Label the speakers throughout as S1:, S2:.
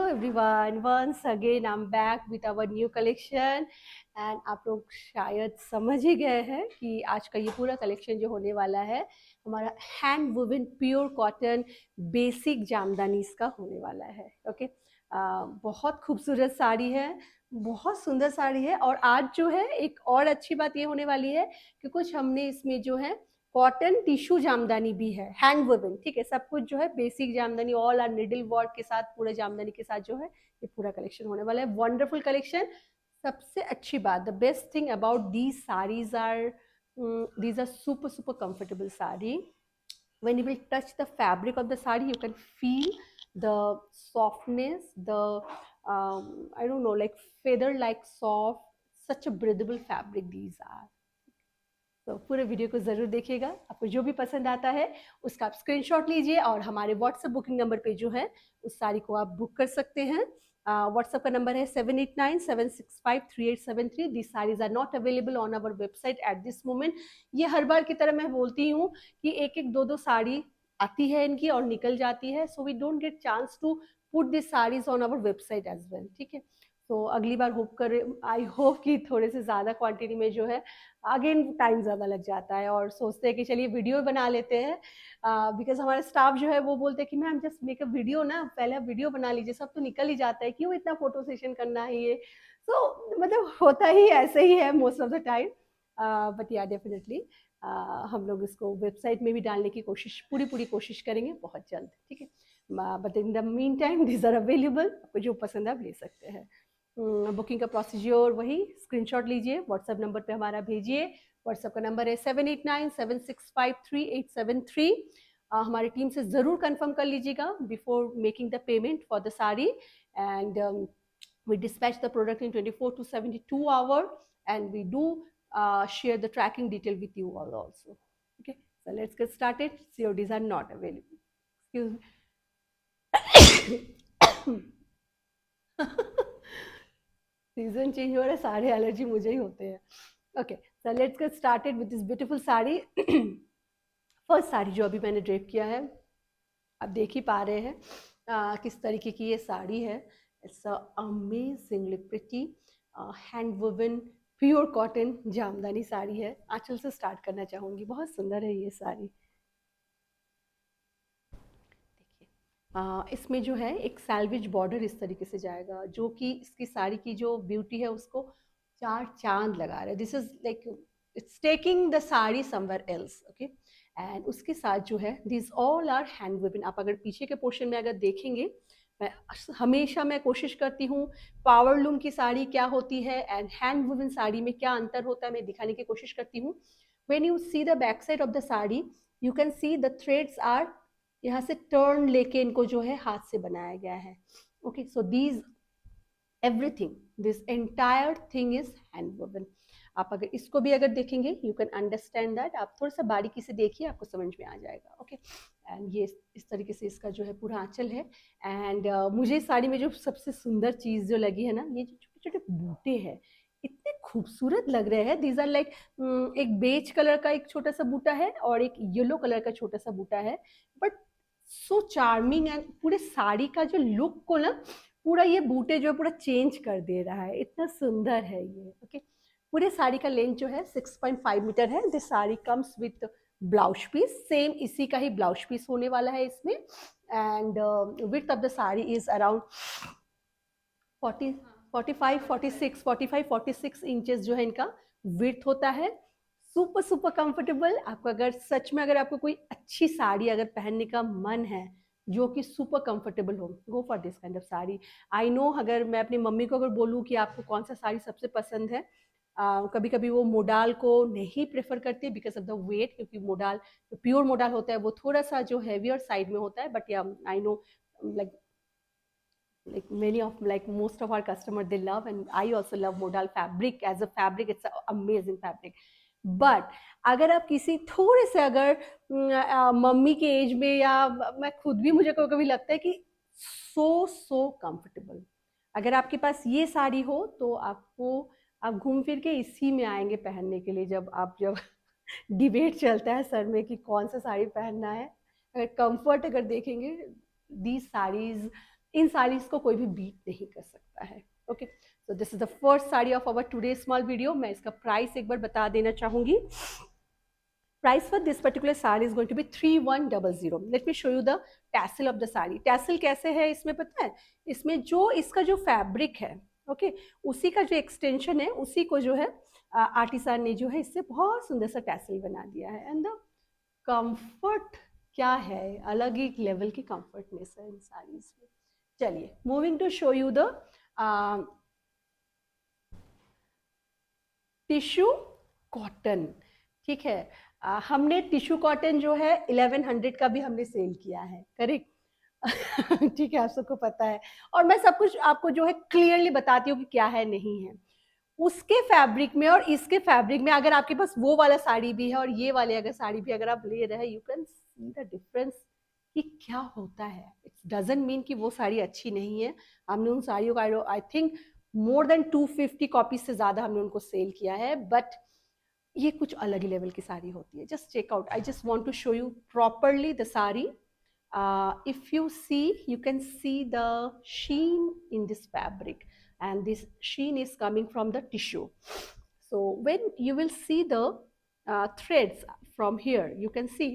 S1: everyone, once again I'm back with our new collection and आप लोग शायद समझ ही गए हैं कि आज का ये पूरा कलेक्शन जो होने वाला है हमारा hand woven pure cotton basic jamdani इसका होने वाला है। ओके, बहुत खूबसूरत साड़ी है, बहुत सुंदर साड़ी है। और आज जो है एक और अच्छी बात ये होने वाली है कि कुछ हमने इसमें जो है कॉटन टिश्यू जामदानी भी है, हैंड वुवन। ठीक है, सब कुछ जो है basic jamdani all are needle work के साथ, पूरे जामदानी के साथ जो है ये पूरा कलेक्शन होने वाला है। Wonderful collection. सबसे अच्छी बात, the best thing about these saris are, these are super super comfortable sari. When you will touch the fabric of the sari, you can feel the softness, the I don't know, like feather like soft, such a breathable fabric these are. तो पूरे video को ज़रूर देखिएगा। आपको जो भी पसंद आता है उसका आप स्क्रीनशॉट लीजिए और हमारे व्हाट्सएप बुकिंग नंबर पे जो है उस साड़ी को आप बुक कर सकते हैं। व्हाट्सएप का नंबर है 7897653873। This saris are not available on our website at this moment. ये हर बार की तरह मैं बोलती हूँ कि एक एक दो दो साड़ी आती है इनकी और निकल जाती है, so we don't get chance to put this saris on our website as well. ठीक है, तो अगली बार होप कर, आई होप कि थोड़े से ज़्यादा क्वांटिटी में जो है, अगेन टाइम ज़्यादा लग जाता है और सोचते हैं कि चलिए वीडियो बना लेते हैं। बिकॉज हमारा स्टाफ जो है वो बोलते हैं कि ma'am just make a video ना, पहले आप वीडियो बना लीजिए, सब तो निकल ही जाता है, क्यों इतना फोटो सेशन करना है ये। सो मतलब होता ही ऐसे ही है most of the time. But या डेफिनेटली हम लोग इसको वेबसाइट में भी डालने की कोशिश, पूरी कोशिश करेंगे बहुत जल्द। ठीक है, but in the meantime this are available, आपको जो पसंद है आप ले सकते हैं। बुकिंग का प्रोसीजर वही, स्क्रीनशॉट लीजिए, व्हाट्सएप नंबर पे हमारा भेजिए। व्हाट्सएप का नंबर है 7897653873। हमारी टीम से ज़रूर कंफर्म कर लीजिएगा before making the payment for the sari. And we dispatch the product in 24 to 72 hours, and we do share the tracking detail with you all also. Okay, so let's get started. CODs are not available. Excuse me. Season change हो रहा है, सारे allergy मुझे ही होते हैं। Okay, so let's get started with this beautiful sari. First sari जो अभी मैंने ड्रेप किया है, आप देख ही पा रहे हैं किस तरीके की ये साड़ी है। It's amazingly pretty hand woven pure cotton jamdani sari है। आंचल से स्टार्ट करना चाहूँगी, बहुत सुंदर है ये साड़ी। इसमें जो है एक सैल्वेज बॉर्डर इस तरीके से जाएगा, जो कि इसकी साड़ी की जो ब्यूटी है उसको चार चांद लगा रहा है। This is like it's taking the sari somewhere else. Okay, and उसके साथ जो है this all are hand woven. आप अगर पीछे के पोर्शन में अगर देखेंगे, मैं कोशिश करती हूँ पावर लूम की साड़ी क्या होती है एंड हैंड वुवन साड़ी में क्या अंतर होता है, मैं दिखाने की कोशिश करती हूँ। When you see the back side of the sari, you can see the threads are, यहाँ से टर्न लेके इनको जो है हाथ से बनाया गया है। Okay, so these everything, this entire thing is hand woven. आप अगर इसको भी अगर देखेंगे, यू कैन अंडरस्टैंड दैट। आप थोड़ा सा बारीकी से देखिए, आपको समझ में आ जाएगा। ओके, एंड ये इस तरीके से इसका जो है पूरा आंचल है। एंड मुझे इस साड़ी में जो सबसे सुंदर चीज़ जो लगी है ना, ये जो छोटे छोटे बूटे हैं, इतने खूबसूरत लग रहे हैं। दीज आर लाइक, एक बेज कलर का एक छोटा सा बूटा है और एक येलो कलर का छोटा सा बूटा है, बट सो चार्मिंग। एंड पूरे साड़ी का जो लुक को ना, पूरा ये बूटे जो है पूरा चेंज कर दे रहा है, इतना सुंदर है ये। ओके, पूरे साड़ी का लेंथ जो है 6.5 मीटर है। This sari comes with blouse piece, same इसी का ही ब्लाउज पीस होने वाला है इसमें। And width of the sari is around 45-46 inches जो है इनका विड्थ होता है। Super super comfortable. आपको अगर सच में, अगर आपको कोई अच्छी साड़ी अगर पहनने का मन है जो कि सुपर कंफर्टेबल हो, गो for this kind of sari. I know, अगर मैं अपनी मम्मी को अगर बोलूँ कि आपको कौन सा साड़ी सबसे पसंद है, कभी कभी वो मोडाल को नहीं प्रेफर करती बिकॉज ऑफ द वेट, क्योंकि मोडाल जो प्योर मोडाल होता है वो थोड़ा सा जो हैवियर साइड में होता है। बट या I know, like many of, like most of our customers, they love, and I also love modal fabric as a fabric. It's an amazing fabric. But अगर आप किसी थोड़े से अगर मम्मी के एज में, या मैं खुद भी, मुझे कभी कभी लगता है कि सो कंफर्टेबल, अगर आपके पास ये साड़ी हो तो आपको, आप घूम फिर के इसी में आएंगे पहनने के लिए। जब डिबेट चलता है सर में कि कौन सा साड़ी पहनना है, अगर कंफर्ट अगर देखेंगे, दीज साड़ीज इन साड़ीज को कोई भी बीट नहीं कर सकता है। Okay, so this is the first sari of our today small video. मैं इसका प्राइस एक बार बता देना चाहूंगी। Price for this particular saree is going to be 3100. Let me show you the tassel of the saree. Tassel कैसे है इसमें पता है? इसमें जो इसका जो फैब्रिक है, ओके, उसी का जो एक्सटेंशन है, उसी को जो है आर्टिसान ने जो है इससे बहुत सुंदर सा टैसल बना दिया है। एंड द कंफर्ट क्या है, अलग ही लेवल की कंफर्टनेस है इन साड़ीज में। चलिए, moving to show you the tissue cotton. ठीक है, हमने टिश्यू कॉटन जो है 1100 का भी हमने सेल किया है, करेक्ट। ठीक है, आप सबको पता है, और मैं सब कुछ आपको जो है क्लियरली बताती हूँ कि क्या है नहीं है। उसके फैब्रिक में और इसके फैब्रिक में अगर आपके पास वो वाला साड़ी भी है और ये वाले अगर साड़ी भी अगर आप ले रहे हैं, you can see the difference कि क्या होता है। इट डजंट मीन कि वो साड़ी अच्छी नहीं है। हमने उन साड़ियों का I think more than 250 copies से ज्यादा हमने उनको सेल किया है, बट ये कुछ अलग ही लेवल की साड़ी होती है। Just check out, I just want to show you properly the sari. If you see, you can see the sheen in this fabric, and this sheen is coming from the tissue. So when you will see the threads from here, you can see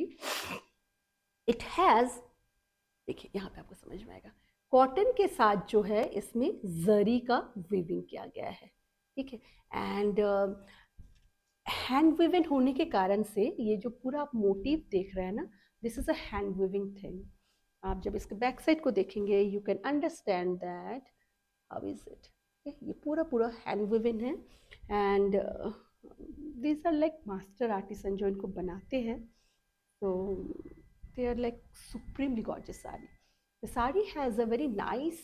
S1: it has, देखिए यहाँ पे आपको समझ में आएगा, cotton के साथ जो है इसमें जरी का वीविंग किया गया है। ठीक है, एंड हैंड वीविंग होने के कारण से ये जो पूरा आप मोटिव देख रहे हैं ना, this is a hand weaving thing. आप जब इसके बैक साइड को देखेंगे, you can understand that how is it. ये पूरा पूरा हैंड वीविंग है, and these are like master artisan जो इनको बनाते हैं, तो they are like supremely gorgeous saree. The saree has a very nice,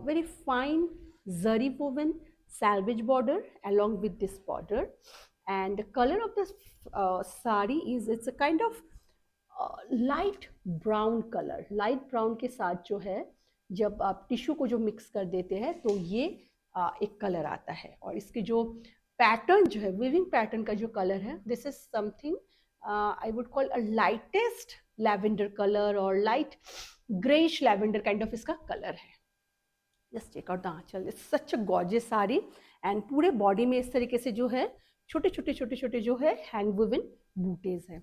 S1: very fine zari woven salvage border along with this border, and the color of the saree is, it's a kind of light brown color. Light brown के साथ जो है, जब आप tissue को जो mix कर देते हैं तो ये एक कलर आता है, और इसके जो पैटर्न जो है, वीविंग पैटर्न का जो कलर है, this is something I would call a lightest lavender color or light grayish lavender kind of इसका color है। Just check out the aanchal, it's such a gorgeous sari, and पूरे बॉडी में इस तरीके से जो है छोटे छोटे जो है हैंड वुवन बूटेज है।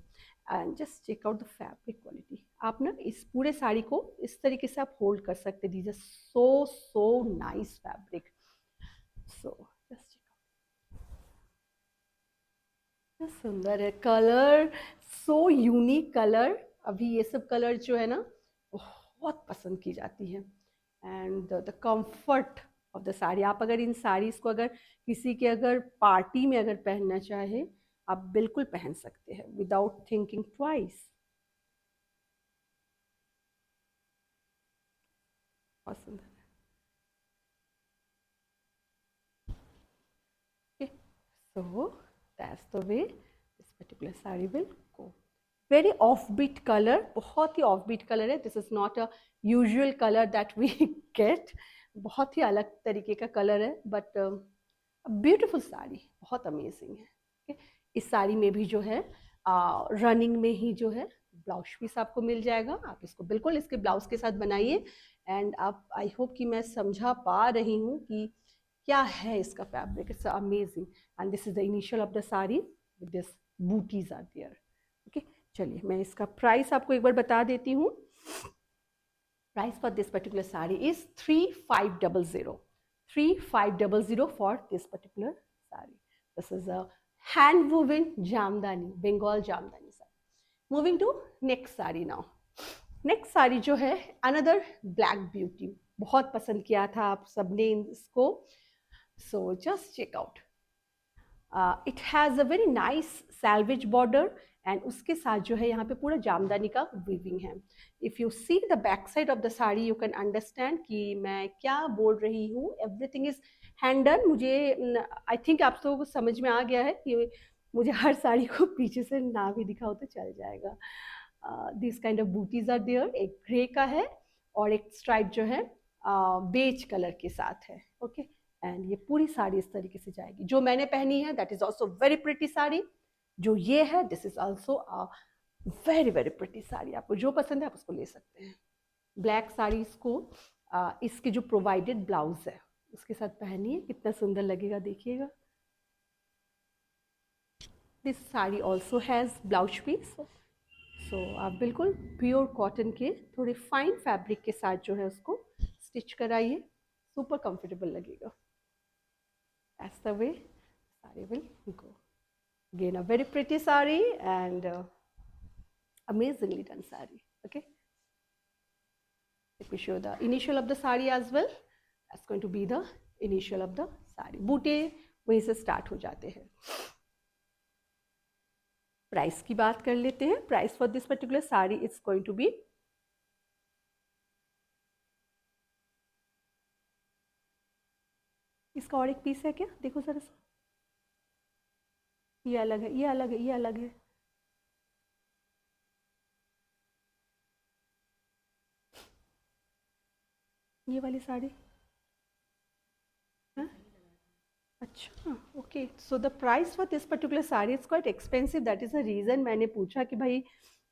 S1: And just check out the fabric quality. आप ना इस पूरे साड़ी को इस तरीके से आप होल्ड कर सकते हैं। These are so nice fabric. So just सुंदर है कलर, सो यूनिक कलर। अभी ये सब कलर जो है ना बहुत पसंद की जाती है, and the comfort of the sari. आप अगर इन साड़ीज को अगर किसी के अगर पार्टी में अगर पहनना चाहे, आप बिल्कुल पहन सकते हैं विदाउट थिंकिंग ट्वाइस। पसंद है। So that's the way this particular saree will go. Very offbeat color, बहुत ही offbeat color है। This is not a usual color that we get. बहुत ही अलग तरीके का कलर है, but beautiful साड़ी, बहुत amazing है। okay? इस साड़ी में भी जो है रनिंग में ही जो है ब्लाउज पीस आपको मिल जाएगा। आप इसको बिल्कुल इसके ब्लाउज के साथ बनाइए, एंड आप, आई होप कि मैं समझा पा रही हूँ कि क्या है इसका fabric. It's amazing, and this is the initial of the sari with this butis are there. Okay, चलिए मैं इसका प्राइस आपको एक बार बता देती हूँ। Price for this particular sari is 3500 for this particular sari. This is a hand woven jamdani, Bengal jamdani sari. Moving to next sari now. Next sari जो है अनदर ब्लैक ब्यूटी, बहुत पसंद किया था आप सबने इसको। So just check out. It has a very nice salvage border, and उसके साथ जो है यहाँ पे पूरा जामदानी का weaving है। If you see the back side of the sari, you can understand कि मैं क्या बोल रही हूँ। Everything is hand done। मुझे I think आप सबको समझ में आ गया है कि मुझे हर साड़ी को पीछे से ना भी दिखाओ तो चल जाएगा। These kind of booties are there। एक ग्रे का है और एक स्ट्राइप जो है बेज कलर के साथ है। ओके, एंड ये पूरी साड़ी इस तरीके से जाएगी। जो मैंने पहनी है that is also very pretty sari. जो ये है this is also a very very pretty sari. आपको जो पसंद है आप उसको ले सकते हैं। ब्लैक साड़ीज को इसके जो प्रोवाइडेड ब्लाउज है उसके साथ पहनिए, कितना सुंदर लगेगा देखिएगा। This sari also has blouse piece. So आप बिल्कुल प्योर कॉटन के थोड़े फाइन फैब्रिक के साथ जो है उसको स्टिच कराइए, सुपर कंफर्टेबल लगेगा। That's the way saree will go. Again, a very pretty saree and amazingly done saree. Okay. Let me show the initial of the saree as well. That's going to be the initial of the saree. बूटे वहीं से start हो जाते हैं। Price की बात कर लेते हैं। Price for this particular sari is going to be इसका और एक पीस है क्या, देखो जरा सा, ये अलग है, ये अलग है, ये अलग है। ये वाली साड़ी हाँ अच्छा okay. So the price for this particular sari is quite expensive, that is the reason मैंने पूछा कि भाई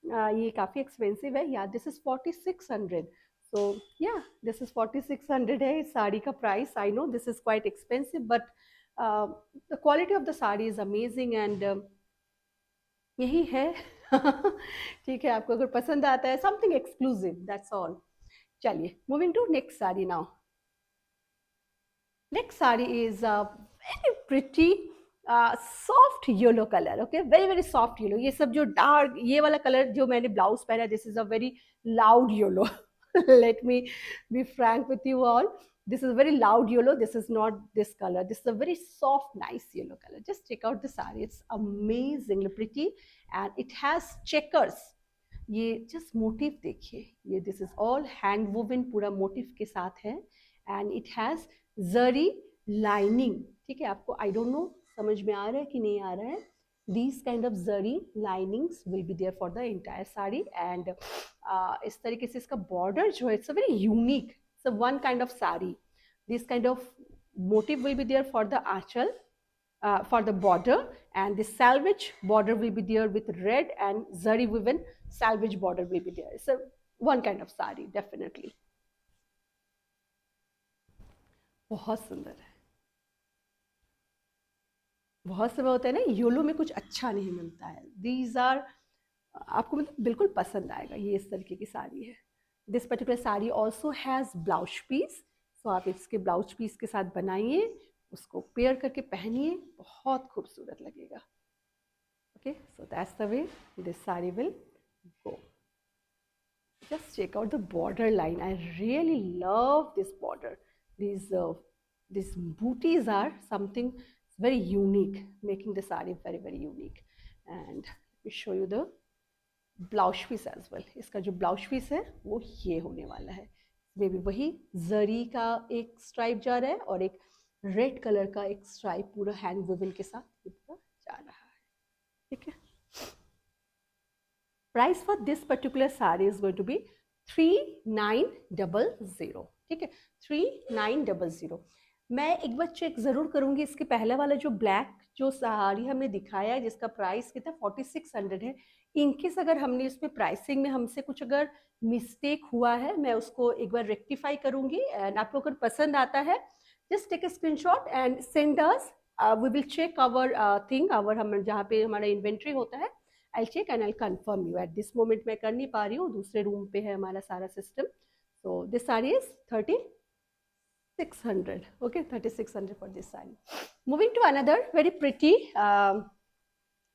S1: ये काफ़ी एक्सपेंसिव है। या दिस इज़ 4600। सो या दिस इज़ 4600 है इस साड़ी का price. I know this is quite expensive but the quality of the sari is amazing and यही है। ठीक है, आपको अगर पसंद आता है समथिंग एक्सक्लूसिव, दैट्स ऑल। चलिए moving to next sari now. Next saree is a very pretty soft yellow color. Okay, very very soft yellow. ये सब जो dark ये वाला color जो मैंने blouse पहना, this is a very loud yellow. Let me be frank with you all. This is a very loud yellow. This is not this color. This is a very soft, nice yellow color. Just check out the saree. It's amazingly pretty and it has checkers. ये just motif देखिए, ये this is all hand woven पूरा motif के साथ है and it has zari lining. ठीक है, आपको आई डोंट नो समझ में आ रहा है कि नहीं आ रहा है। These kind of zari linings will be there for the entire sari and इस तरीके से इसका बॉर्डर जो है it's a very unique, it's one kind of sari. This kind of motif will be there for the aanchal, for the border, and the salvage border will be there with red and zari woven salvage border will be there. It's a one kind of sari definitely. बहुत सुंदर है। बहुत समय होता है ना YOLO में कुछ अच्छा नहीं मिलता है। दीज आर आपको मतलब बिल्कुल पसंद आएगा। ये इस तरीके की साड़ी है। This particular sari also has blouse piece. So आप इसके ब्लाउज पीस के साथ बनाइए, उसको पेयर करके पहनिए, बहुत खूबसूरत लगेगा। Okay, so that's the way this sari will go. Just check out the border line. I really love this border. These booties are something very unique, making the saree very very unique. And let me show you the blouse piece as well. इसका जो blouse piece है वो ये होने वाला है। इसमें भी वही जरी का एक स्ट्राइप जा रहा है और एक रेड कलर का एक स्ट्राइप पूरा हैंड वुवन के साथ पूरा जा रहा है। ठीक है, price for this particular sari is going to be 3900। ठीक है, 3900। मैं एक बार चेक ज़रूर करूँगी इसके पहला वाला जो ब्लैक जो साड़ी हमने दिखाया है जिसका प्राइस कितना 4600 है। इनकेस अगर हमने उसमें प्राइसिंग में हमसे कुछ अगर मिस्टेक हुआ है मैं उसको एक बार रेक्टिफाई करूँगी एंड आपको अगर पसंद आता है just take a screenshot and send us. We will check our thing, our हम जहाँ पे हमारा इन्वेंट्री होता है। I'll check and I'll confirm you. At this moment मैं कर नहीं पा रही हूँ, दूसरे रूम पे है हमारा सारा system. So this saree is 3600. Okay, 3600 for this saree. Moving to another very pretty,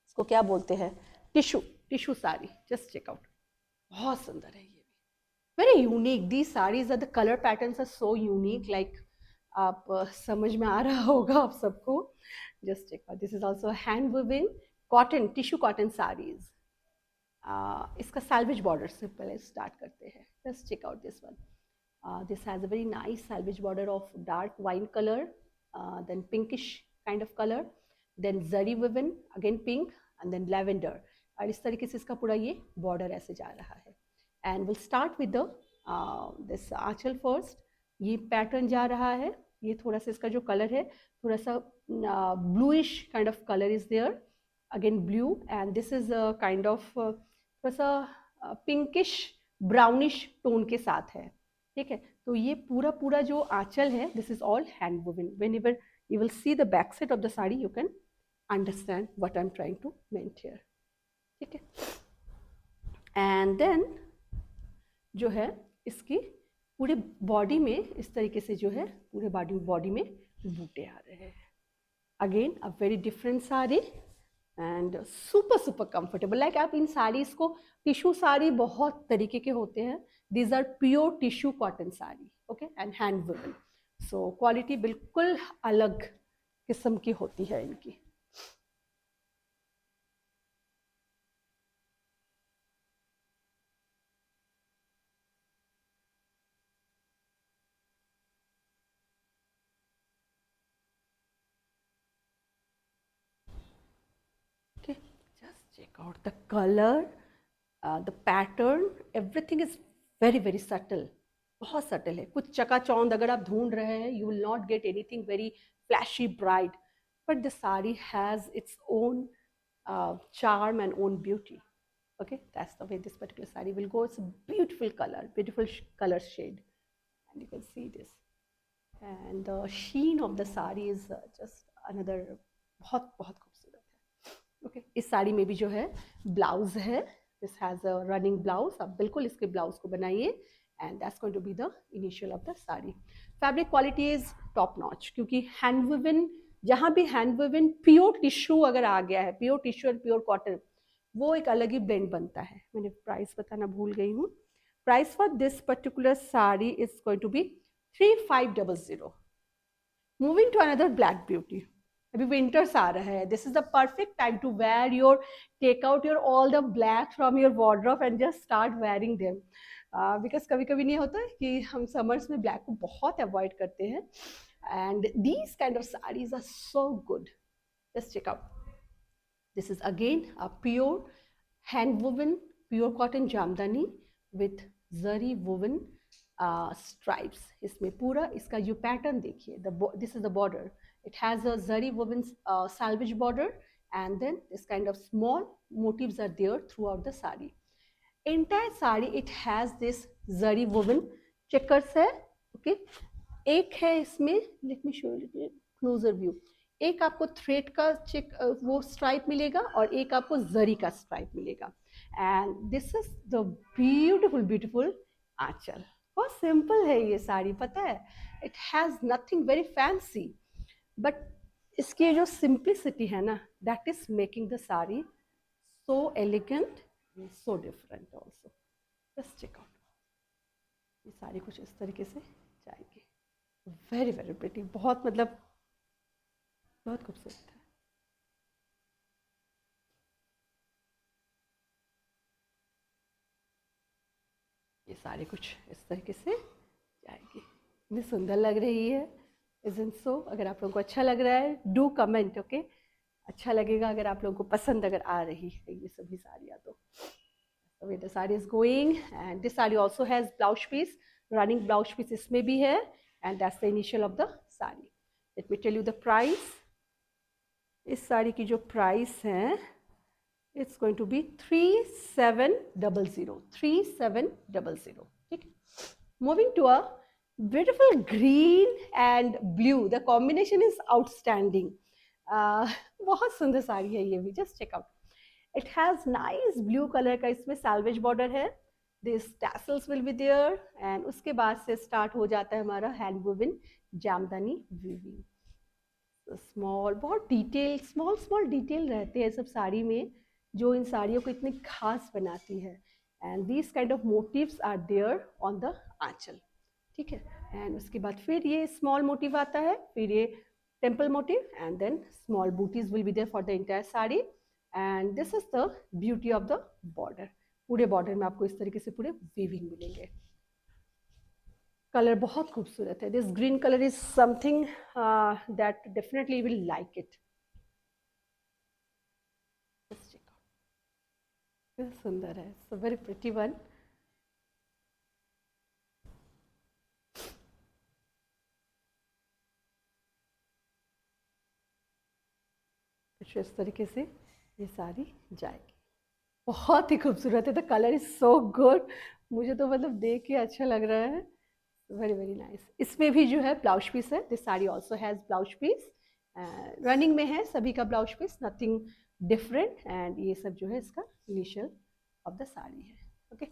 S1: इसको क्या बोलते हैं, tissue sari. Just check out, बहुत सुंदर है ये भी, very unique. The saris are the colour patterns are so unique, like आप समझ में आ रहा होगा आप सबको। Just check out, this is also hand woven cotton, tissue cotton saris. इसका सैल्वेज बॉर्डर से पहले स्टार्ट करते हैं। Just check out this one. This has a very nice selvedge border of dark wine colour, then pinkish kind of colour, then zari woven again pink and then lavender. और इस तरीके से इसका पूरा ये बॉर्डर ऐसे जा रहा है। And will start with the this aanchal first. ये पैटर्न जा रहा है, ये थोड़ा सा इसका जो कलर है थोड़ा सा bluish kind of colour is there, again blue, and this is a kind of थोड़ा सा पिंकिश ब्राउनिश टोन के साथ है। ठीक है, तो ये पूरा पूरा जो आंचल है, this is all hand woven. Whenever you will see the back side of the sari, you can understand what I am trying to meant here. ठीक है, एंड देन जो है इसकी पूरे बॉडी में इस तरीके से जो है पूरे बॉडी में बूटे आ रहे हैं. Again a very different sari and super super comfortable. Like आप इन साड़ीज को, टिश्यू साड़ी बहुत तरीके के होते हैं, these are pure tissue cotton sari, okay, and hand woven. So quality बिल्कुल अलग किस्म की होती है इनकी. Okay, just check out the color, the pattern, everything is very very subtle. बहुत सटल है. कुछ चकाचौंध अगर आप ढूंढ रहे हैं, you will not get anything very flashy bright, but the sari has its own charm and own beauty. Okay, that's the way this particular sari will go. It's a beautiful color, beautiful color shade, and you can see this. And the sheen of the sari is just another. बहुत बहुत खूबसूरत है. Okay, इस साड़ी में भी जो है blouse है. This has a running blouse. आप बिल्कुल इसके ब्लाउज को बनाइए, and that's going to be the initial of the sari. Fabric quality is top notch, क्योंकि hand woven, जहाँ भी हैंड वुवन प्योर टिश्यू अगर आ गया है, प्योर टिश्यू और प्योर कॉटन, वो एक अलग ही ब्लेंड बनता है. मैंने प्राइस बताना भूल गई हूँ. Price for this particular sari is going to be 3500. Moving to another black beauty. अभी विंटर्स आ रहा है. This is the perfect time to wear your, take out your all the black from your wardrobe and just start wearing them. Because कभी कभी नहीं होता है कि हम समर्स में ब्लैक को बहुत अवॉइड करते हैं. And these kind of sarees are so good. Just check out. This is again a pure hand woven pure cotton jamdani with zari woven stripes. इसमें पूरा इसका जो pattern देखिए, this is the border. It has a zari woven salvage border, and then this kind of small motifs are there throughout the sari. Entire sari it has this zari woven checkers है. Okay, एक है इसमें, late me show you closure view. एक आपको thread का check वो stripe मिलेगा और एक आपको जरी का स्ट्राइप मिलेगा. And this is the beautiful beautiful aanchal. बहुत सिंपल है ये साड़ी, पता है. It has nothing very fancy, but इसकी जो सिंप्लिसिटी है ना, that is making the sari so elegant, so different also. Just check out. ये साड़ी कुछ इस तरीके से जाएगी. Very very pretty. बहुत मतलब बहुत खूबसूरत है. ये साड़ी कुछ इस तरीके से जाएगी. इतनी सुंदर लग रही है. इज़न्ट सो? अगर आप लोगों को अच्छा लग रहा है, डू कमेंट. ओके, अच्छा लगेगा अगर आप लोगों को पसंद अगर आ रही है ये सभी साड़ियाँ. तो the way the saree is going, and this saree also has blouse piece, running blouse piece इसमें भी है, and that's the initial of the saree. Let me tell you the price. इस साड़ी की जो प्राइस है, it's going to be 3700. 3700. ठीक. Moving to a beautiful green and blue. The combination is outstanding. बहुत सुंदर साड़ी है ये भी. Just check out. It has nice blue color का इसमें salvage border है. These tassels will be there, and उसके बाद से start हो जाता है हमारा hand woven jamdani weaving. So small, बहुत डिटेल, small डिटेल रहते हैं सब साड़ी में, जो इन साड़ियों को इतनी खास बनाती है. And these kind of motifs are there on the आंचल. ठीक है. And उसके बाद फिर ये small motif आता है, फिर ये temple motif, and then small booties will be there for the entire sari. And this is the beauty of the border. पूरे border में आपको इस तरीके से पूरे weaving मिलेंगे. कलर बहुत खूबसूरत है. This green color is something that definitely you will like it. Let's check out. बहुत सुंदर है. It's a very pretty one. कुछ इस तरीके से ये साड़ी जाएगी. बहुत ही खूबसूरत है. The colour is so good. मुझे तो मतलब देख के अच्छा लग रहा है. Very very nice. इसमें भी जो है ब्लाउज पीस है, this sari also has blouse piece, running में है सभी का blouse piece, nothing different. And ये सब जो है इसका इनिशियल ऑफ द साड़ी है। ओके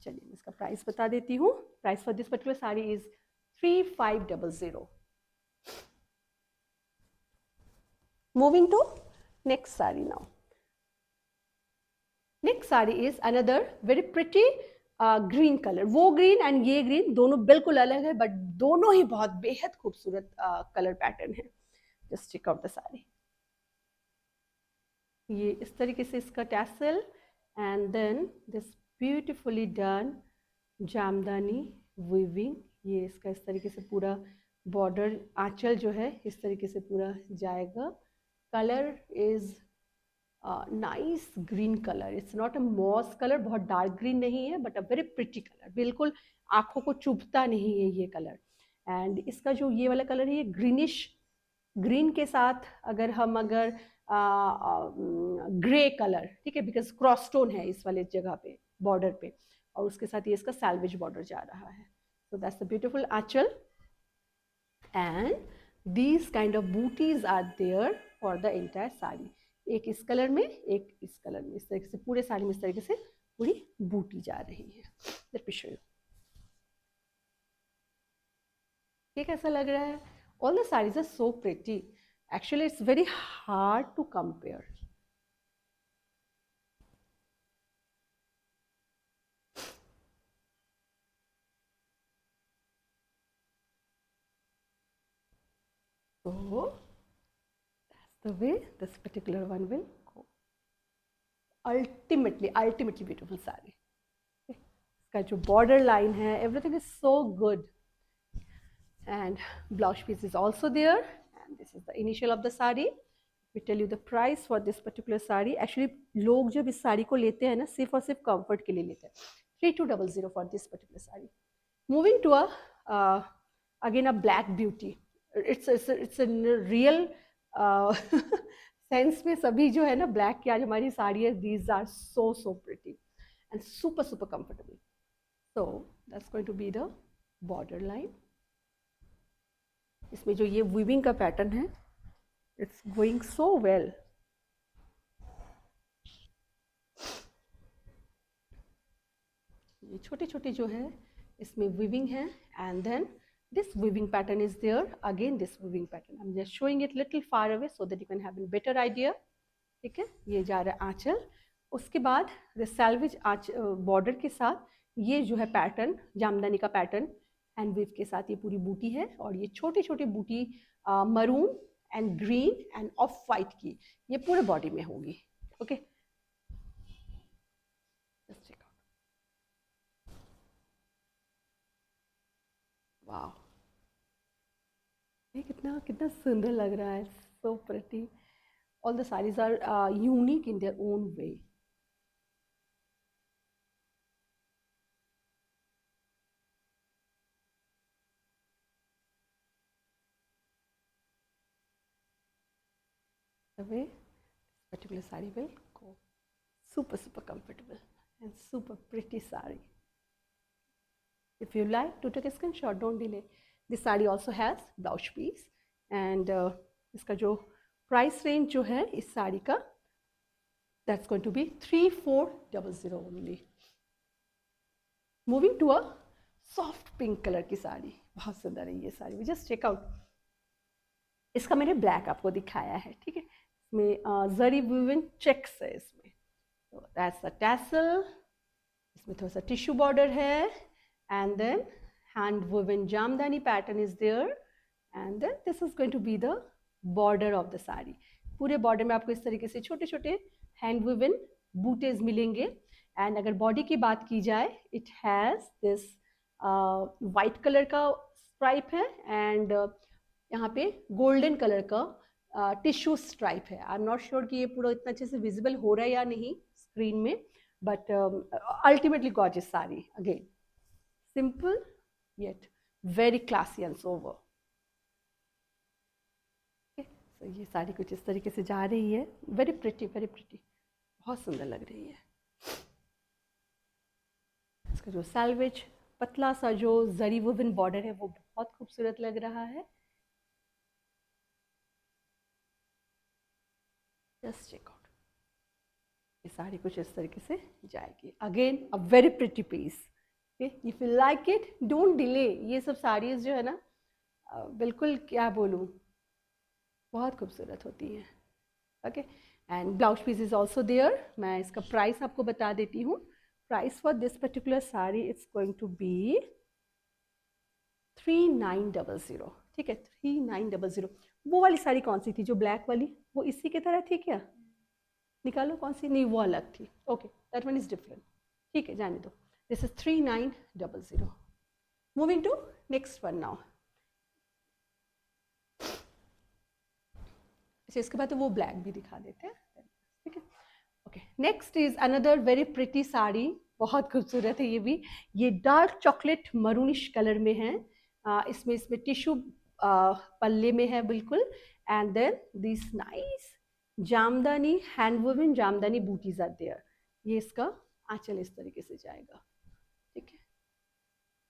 S1: चलिए मैं इसका प्राइस बता देती हूँ। Price for this particular sari is 3500। Moving to next sari now. Next sari is another very pretty green colour. वो ग्रीन एंड ये ग्रीन दोनों बिल्कुल अलग है, बट दोनों ही बहुत बेहद खूबसूरत कलर पैटर्न है। Just check out the sari. ये इस तरीके से इसका tassel, and then this beautifully done jamdani weaving. ये इसका इस तरीके से पूरा बॉर्डर, आंचल जो है इस तरीके से पूरा जाएगा। Colour is nice green colour, it's not a moss colour, बहुत डार्क ग्रीन नहीं है, but a very pretty colour, बिल्कुल आंखों को चुभता नहीं है ये कलर। एंड इसका जो ये वाला कलर है ये ग्रीनिश ग्रीन के साथ अगर ग्रे कलर, ठीक है, बिकॉज क्रॉस स्टोन है इस वाले जगह पे बॉर्डर पे, और उसके साथ ये इसका सैल्वेज बॉर्डर जा रहा है। So that's the beautiful aanchal, and these kind of butis are there for the entire sari. एक इस कलर में, एक इस कलर में, इस तरीके से पूरे साड़ी में इस तरीके से पूरी बूटी जा रही है। Let me show you. ये कैसा लग रहा है? All the saris are so pretty, actually it's very hard to compare. So that's the way this particular one will go. Ultimately beautiful saree. इसका जो border line है, everything is so good. And blouse piece is also there. And this is the initial of the saree. We tell you the price for this particular saree. Actually, लोग जब इस साड़ी को लेते हैं ना, सिर्फ और सिर्फ comfort के लिए लेते हैं। 3200 for this particular saree. Moving to a again a black beauty. It's a real sense में सभी जो है ना ब्लैक की आज हमारी साड़ी है, these are so pretty and super comfortable. So that's going to be the border line. इसमें जो ये वीविंग का पैटर्न है, इट्स गोइंग सो वेल। ये छोटे छोटे जो है इसमें वीविंग है, and then this weaving pattern is there, again this weaving pattern, I'm just showing it little far away so that you can have a better idea। ठीक है, ये जा रहा है आंचल, उसके बाद सैल्वेज बॉर्डर के साथ ये जो है पैटर्न, जामदानी का पैटर्न हैंड वीव के साथ ये पूरी बूटी है, और ये छोटी छोटी बूटी maroon and green end of white की ये पूरे बॉडी में होगी। ओके वाह, ये कितना कितना सुंदर लग रहा है, so pretty. All the saris are unique in their own way. The way this particular saree will go, super comfortable and super pretty saree. If you like to take a screenshot, don't delay. This saree also has blouse piece, and इसका जो price range जो है इस साड़ी का, that's going to be 3400 only. Moving to a soft pink color की साड़ी, बहुत सुंदर है ये साड़ी। Just check out. इसका मैंने ब्लैक आपको दिखाया है, ठीक है, इसमें जरी वूवन चेक्स है इसमें, तो दैट्स द टैसल। इसमें थोड़ा सा टिश्यू बॉर्डर है, and then hand woven jamdani pattern is there, and then this is going to be the border of the sari. पूरे बॉर्डर में आपको इस तरीके से छोटे छोटे हैंड वूवन बूटेज मिलेंगे। एंड अगर बॉडी की बात की जाए, it has this white colour का स्ट्राइप है, एंड यहाँ पे गोल्डन कलर का टिश्यू स्ट्राइप है। आई एम नॉट श्योर कि ये पूरा इतना अच्छे से विजिबल हो रहा है या नहीं स्क्रीन में, but ultimately gorgeous sari, again simple yet very classy and sober. तो ये साड़ी कुछ इस तरीके से जा रही है, वेरी प्रिटी बहुत सुंदर लग रही है। इसका जो सैल्वेज पतला सा जो जरी वुवन बॉर्डर है वो बहुत खूबसूरत लग रहा है। जस्ट चेक आउट, ये साड़ी कुछ इस तरीके से जाएगी। Again a very pretty piece. If you like it don't delay. ये सब साड़ीज जो है ना बिल्कुल क्या बोलूँ, बहुत खूबसूरत होती हैं। Okay, and blouse piece is also there. मैं इसका प्राइस आपको बता देती हूँ। Price for this particular sari it's going to be 3900। ठीक है, 3900। वो वाली साड़ी कौन सी थी जो ब्लैक वाली, वो इसी की तरह थी क्या? निकालो कौन सी, नहीं वो अलग थी। Okay, that one is different. ठीक है, जाने दो। This is 3900। Moving to next one now. अच्छा, इसके बाद तो वो ब्लैक भी दिखा देते हैं। ठीक है, okay. Next is another very pretty sari, बहुत खूबसूरत है ये भी। ये डार्क चॉकलेट मरूनिश कलर में है। इसमें इसमें टिश्यू पल्ले में है बिल्कुल। And then this nice jamdani hand woven jamdani butis are there. ये इसका आंचल इस तरीके से जाएगा। ठीक है,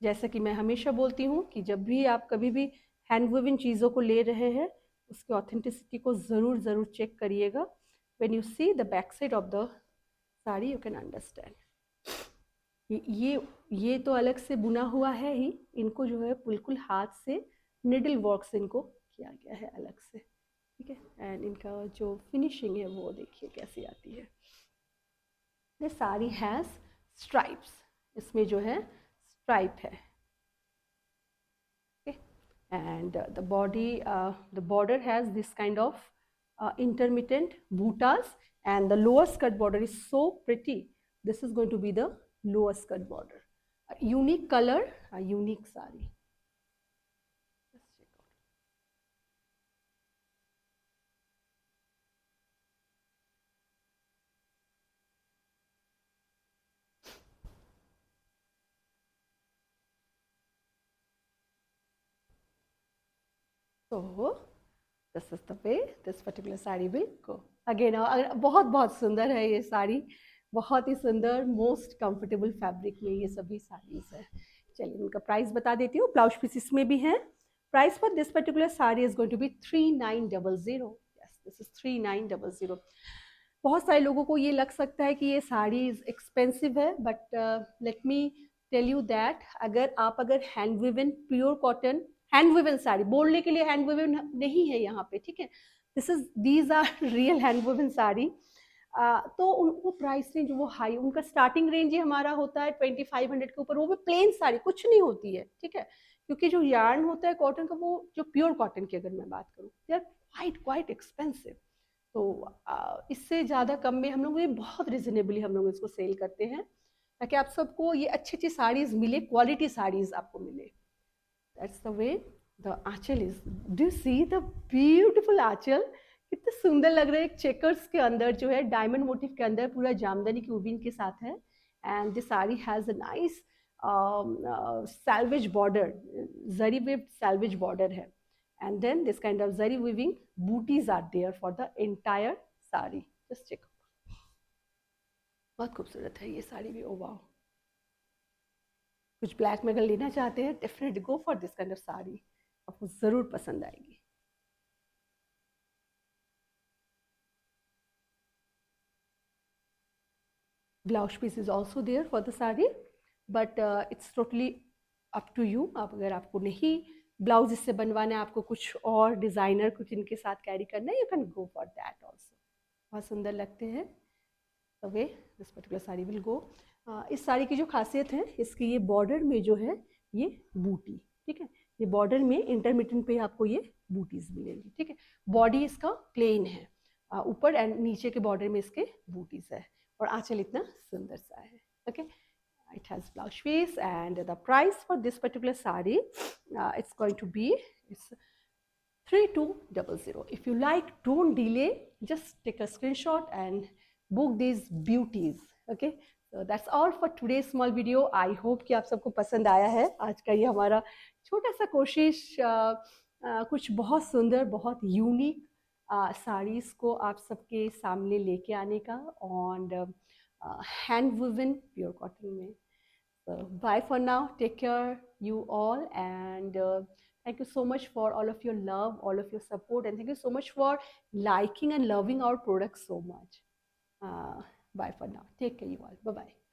S1: जैसा कि मैं हमेशा बोलती हूँ कि जब भी आप कभी भी हैंड वुवन चीज़ों को ले रहे हैं उसकी ऑथेंटिसिटी को ज़रूर ज़रूर चेक करिएगा। When you see the back side of the sari you can understand. ये तो अलग से बुना हुआ है ही, इनको जो है बिल्कुल हाथ से निडल वर्क से इनको किया गया है अलग से। ठीक है, एंड इनका जो फिनिशिंग है वो देखिए कैसी आती है। दिस साड़ी हैज़ स्ट्राइप्स, इसमें जो है स्ट्राइप है। And the border has this kind of intermittent buttas, and the lower skirt border is so pretty. This is going to be the lower skirt border. A unique color, a unique sari. Let's check out. So this is the way this particular sari will go. Again, बहुत बहुत सुंदर है ये साड़ी, बहुत ही सुंदर, most comfortable fabric में ये सभी साड़ीज है। चलिए उनका प्राइस बता देती हूँ। ब्लाउज पीस में भी है। Price for this particular sari is going to be 3900। Yes, this is 3900। बहुत सारे लोगों को ये लग सकता है कि ये साड़ी एक्सपेंसिव है, but let me tell you that अगर hand woven pure cotton hand woven sari, बोलने के लिए हैंड वुवन नहीं है यहाँ पे, ठीक है, these are real hand woven sari. तो उनको प्राइस रेंज वो हाई, उनका स्टार्टिंग रेंज ही हमारा होता है 2500 के ऊपर, वो भी प्लेन साड़ी कुछ नहीं होती है। ठीक है, क्योंकि जो यार्न होता है कॉटन का, वो जो प्योर कॉटन की अगर मैं बात करूँ, दे आर क्वाइट एक्सपेंसिव। तो इससे ज़्यादा कम में हम लोग ये बहुत रिजनेबली हम लोग इसको सेल करते हैं, ताकि आप सबको ये अच्छी अच्छी साड़ीज मिले, क्वालिटी साड़ीज आपको मिले। That's the way the aanchal is. Do you see the beautiful aanchal, कितने सुंदर लग रहे हैं। चेकर्स के अंदर जो है डायमंड मोटिव के अंदर पूरा जामदानी की उबीन के साथ है। And this sari has a nice salvage border, zari weaved salvage border है। And then this kind of zari weaving booties are there for the entire sari. Just check, बहुत खूबसूरत है ये साड़ी भी। ओ वाओ, कुछ ब्लैक में अगर लेना चाहते हैं definitely go for this kind of sari, आपको जरूर पसंद आएगी। Blouse piece is also there for the sari, but it's totally up to you. आप अगर आपको नहीं ब्लाउज इससे बनवाना है, आपको कुछ और डिज़ाइनर कुछ इनके साथ कैरी करना है, you can go for that also. बहुत सुंदर लगते हैं the way this particular sari will go. इस साड़ी की जो खासियत है, इसकी ये बॉर्डर में जो है ये बूटी, ठीक है, ये बॉर्डर में इंटरमीडिएट पे आपको ये बूटीज मिलेंगी। ठीक है, बॉडी इसका प्लेन है, ऊपर एंड नीचे के बॉर्डर में इसके बूटीज है, और आंचल इतना सुंदर सा है। Okay, it has blouse piece, and the price for this particular sari it's going to be 3200. If you like, don't delay, just take a screenshot and book these beauties. Okay, so that's all for today's small video. I hope कि आप सबको पसंद आया है आज का ये हमारा छोटा सा कोशिश, कुछ बहुत सुंदर, बहुत यूनिक साड़ीज को आप सबके सामने लेके आने का, और हैंड वुवन प्योर कॉटन में। So bye for now. Take care, you all, and thank you so much for all of your love, all of your support, and thank you so much for liking and loving our products so much. Uh, Bye for now. Take care, you all. Bye bye.